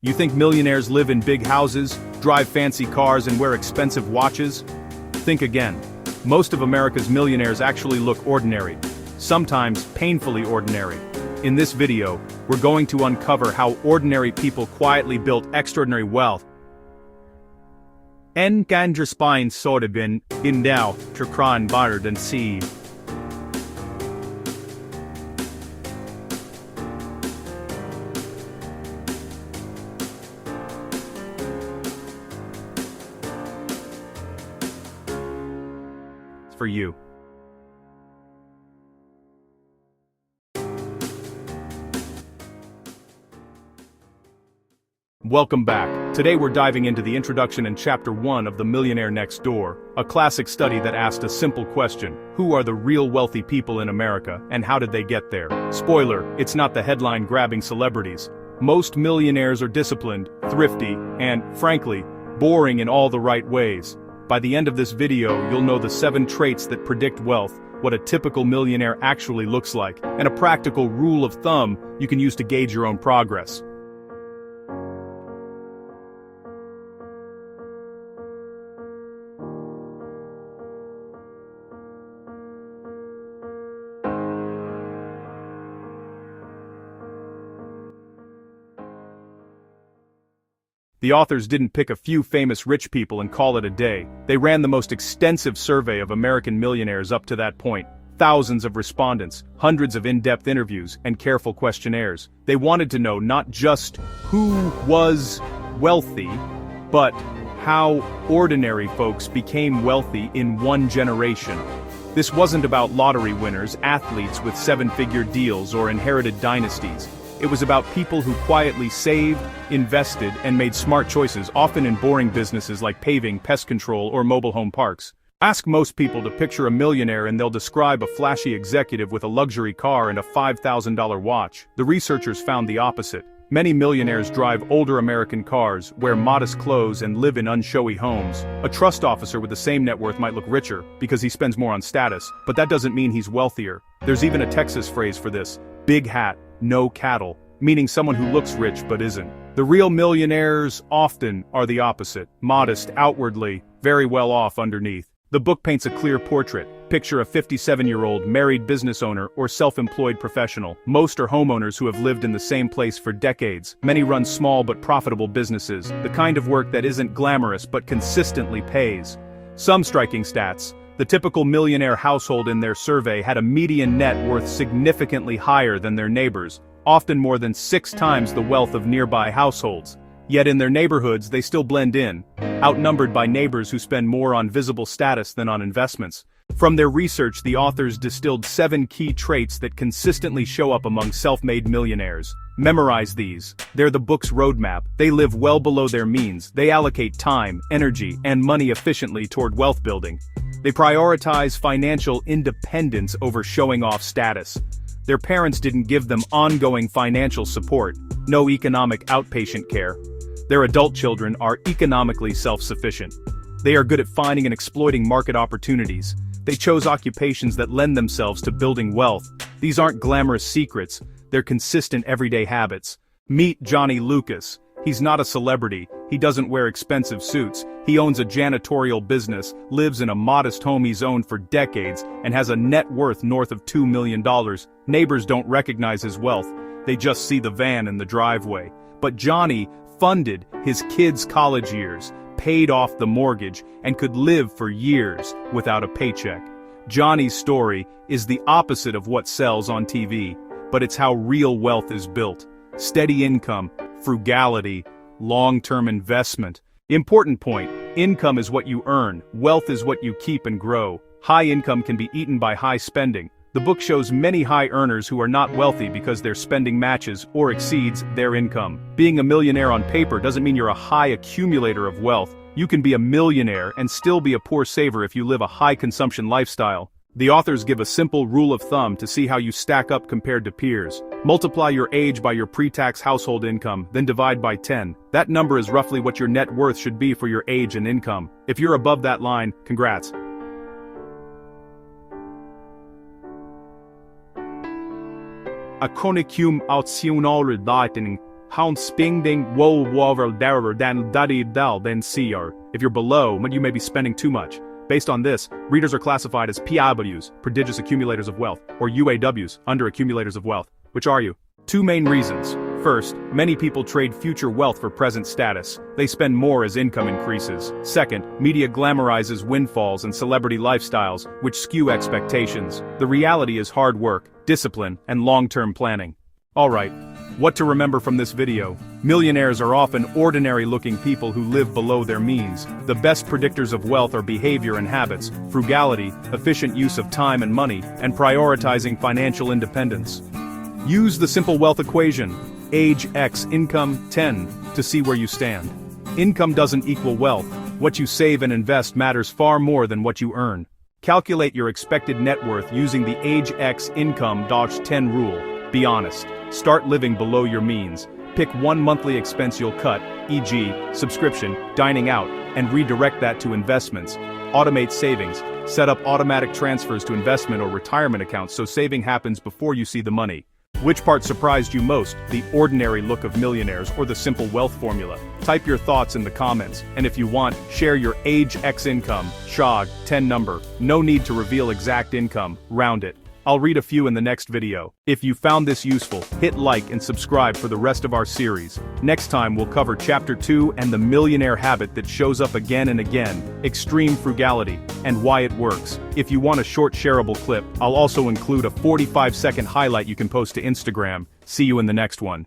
You think millionaires live in big houses, drive fancy cars, and wear expensive watches? Think again. Most of America's millionaires actually look ordinary, sometimes painfully ordinary. In this video, we're going to uncover how ordinary people quietly built extraordinary wealth. En kan je spine soorten in now, Trakran Bayard and C. For you. Welcome back. Today we're diving into the introduction and Chapter 1 of the Millionaire Next Door, a classic study that asked a simple question: who are the real wealthy people in America, and how did they get there? Spoiler, it's not the headline-grabbing celebrities. Most millionaires are disciplined, thrifty, and, frankly, boring in all the right ways. By the end of this video, you'll know the 7 traits that predict wealth, what a typical millionaire actually looks like, and a practical rule of thumb you can use to gauge your own progress. The authors didn't pick a few famous rich people and call it a day. They ran the most extensive survey of American millionaires up to that point. Thousands of respondents, hundreds of in-depth interviews, and careful questionnaires. They wanted to know not just who was wealthy, but how ordinary folks became wealthy in one generation. This wasn't about lottery winners, athletes with 7-figure deals, or inherited dynasties. It was about people who quietly saved, invested, and made smart choices, often in boring businesses like paving, pest control, or mobile home parks. Ask most people to picture a millionaire and they'll describe a flashy executive with a luxury car and a $5,000 watch. The researchers found the opposite. Many millionaires drive older American cars, wear modest clothes, and live in unshowy homes. A trust officer with the same net worth might look richer because he spends more on status, but that doesn't mean he's wealthier. There's even a Texas phrase for this: big hat, no cattle, meaning someone who looks rich but isn't. The real millionaires often are the opposite: modest outwardly, very well off underneath. The book paints a clear portrait. Picture a 57-year-old married business owner or self-employed professional. Most are homeowners who have lived in the same place for decades. Many run small but profitable businesses, the kind of work that isn't glamorous but consistently pays. Some striking stats. The typical millionaire household in their survey had a median net worth significantly higher than their neighbors, often more than 6 times the wealth of nearby households. Yet in their neighborhoods they still blend in, outnumbered by neighbors who spend more on visible status than on investments. From their research, the authors distilled 7 key traits that consistently show up among self-made millionaires. Memorize these. They're the book's roadmap. They live well below their means. They allocate time, energy, and money efficiently toward wealth building. They prioritize financial independence over showing off status. Their parents didn't give them ongoing financial support, no economic outpatient care. Their adult children are economically self-sufficient. They are good at finding and exploiting market opportunities. They chose occupations that lend themselves to building wealth. These aren't glamorous secrets, they're consistent everyday habits. Meet Johnny Lucas. He's not a celebrity, he doesn't wear expensive suits, he owns a janitorial business, lives in a modest home he's owned for decades, and has a net worth north of $2 million. Neighbors don't recognize his wealth, they just see the van in the driveway. But Johnny funded his kids' college years, paid off the mortgage, and could live for years without a paycheck. Johnny's story is the opposite of what sells on TV, but it's how real wealth is built. Steady income, frugality, long-term investment. Important point: income is what you earn, wealth is what you keep and grow. High income can be eaten by high spending. The book shows many high earners who are not wealthy because their spending matches or exceeds their income. Being a millionaire on paper doesn't mean you're a high accumulator of wealth. You can be a millionaire and still be a poor saver if you live a high consumption lifestyle. The authors give a simple rule of thumb to see how you stack up compared to peers. Multiply your age by your pre-tax household income, then divide by 10. That number is roughly what your net worth should be for your age and income. If you're above that line, congrats. A conicium autsional dating Hound sping ding wo wover darer dan duddy dal then seer. If you're below, you may be spending too much. Based on this, readers are classified as PIWs, Prodigious Accumulators of Wealth, or UAWs, Under Accumulators of Wealth. Which are you? Two main reasons. First, many people trade future wealth for present status. They spend more as income increases. Second, media glamorizes windfalls and celebrity lifestyles, which skew expectations. The reality is hard work, discipline, and long-term planning. Alright, what to remember from this video? Millionaires are often ordinary-looking people who live below their means. The best predictors of wealth are behavior and habits, frugality, efficient use of time and money, and prioritizing financial independence. Use the simple wealth equation, age X income 10, to see where you stand. Income doesn't equal wealth. What you save and invest matters far more than what you earn. Calculate your expected net worth using the age X income 10 rule. Be honest. Start living below your means. Pick one monthly expense you'll cut, e.g., subscription, dining out, and redirect that to investments. Automate savings. Set up automatic transfers to investment or retirement accounts so saving happens before you see the money. Which part surprised you most, the ordinary look of millionaires or the simple wealth formula? Type your thoughts in the comments, and if you want, share your age X income, Ch.1, 10 number. No need to reveal exact income, round it. I'll read a few in the next video. If you found this useful, hit like and subscribe for the rest of our series. Next time we'll cover Chapter 2 and the millionaire habit that shows up again and again, extreme frugality, and why it works. If you want a short shareable clip, I'll also include a 45-second highlight you can post to Instagram. See you in the next one.